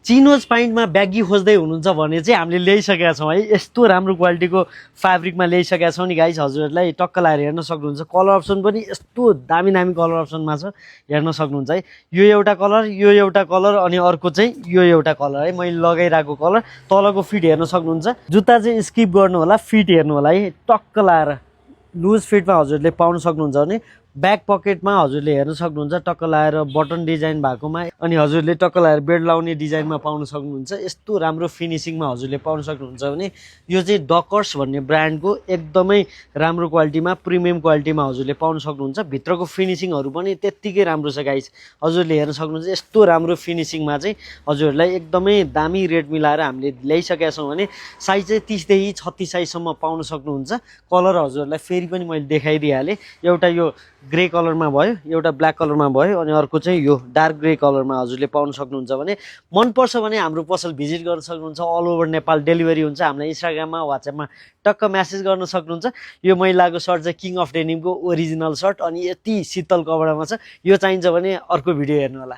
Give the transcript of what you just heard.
Chinos पाइन्टमा baggy खोज्दै हुनुहुन्छ भने चाहिँ हामीले ल्याइसकेका छौँ है। यस्तो राम्रो क्वालिटीको फ्याब्रिकमा ल्याइसकेका छौँ नि गाइस, हजुरहरूलाई टक्क लाएर हेर्न सक्नुहुन्छ। कलर अप्सन पनि यस्तो दामी दामी कलर अप्सनमा छ, हेर्न सक्नुहुन्छ है। यो एउटा कलर, यो एउटा कलर, अनि अर्को चाहिँ यो एउटा कलर है, मैले लगाइरहेको कलर। तलको फिट हेर्न सक्नुहुन्छ। जुत्ता चाहिँ स्किप गर्नु होला, फिट हेर्नु होला है। टक्क लाएर लुज फिटमा हजुरले पाउन सक्नुहुन्छ भने ब्याक पकेटमा हजुरले हेर्न सक्नुहुन्छ, टक्क लाएर बटन डिजाइन भएकोमा, अनि हजुरले टक्क लाएर बेल्ट लाउने डिजाइनमा पाउन सक्नुहुन्छ। यस्तो राम्रो फिनिसिङमा हजुरले पाउन सक्नुहुन्छ भने यो चाहिँ डकर्स भन्ने ब्रान्डको एकदमै राम्रो क्वालिटीमा, प्रिमियम क्वालिटीमा हजुरले पाउन सक्नुहुन्छ। भित्रको फिनिसिङहरू पनि त्यत्तिकै राम्रो छ गाइस, हजुरले हेर्न सक्नुहुन्छ। यस्तो राम्रो फिनिसिङमा चाहिँ हजुरहरूलाई एकदमै दामी रेट मिलाएर हामीले ल्याइसकेका छौँ भने साइज चाहिँ 30 देखि 36 साइजसम्म पाउन सक्नुहुन्छ। कलर हजुरहरूलाई फेरि पनि मैले देखाइदिइहालेँ। एउटा यो ग्रे कलरमा भयो, एउटा ब्ल्याक कलरमा भयो, अनि अर्को चाहिँ यो डार्क ग्रे कलरमा हजुरले पाउन सक्नुहुन्छ। भने मनपर्छ भने हाम्रो पसल भिजिट गर्न सक्नुहुन्छ। अल ओभर नेपाल डेलिभरी हुन्छ। हामीलाई इन्स्टाग्राममा, वाट्सएपमा टक्क म्यासेज गर्न सक्नुहुन्छ। यो मैले लगाएको सर्ट चाहिँ किङ अफ डेनिमको ओरिजिनल सर्ट, अनि यति शीतल कपडामा छ। यो चाहिन्छ भने अर्को भिडियो हेर्नु होला।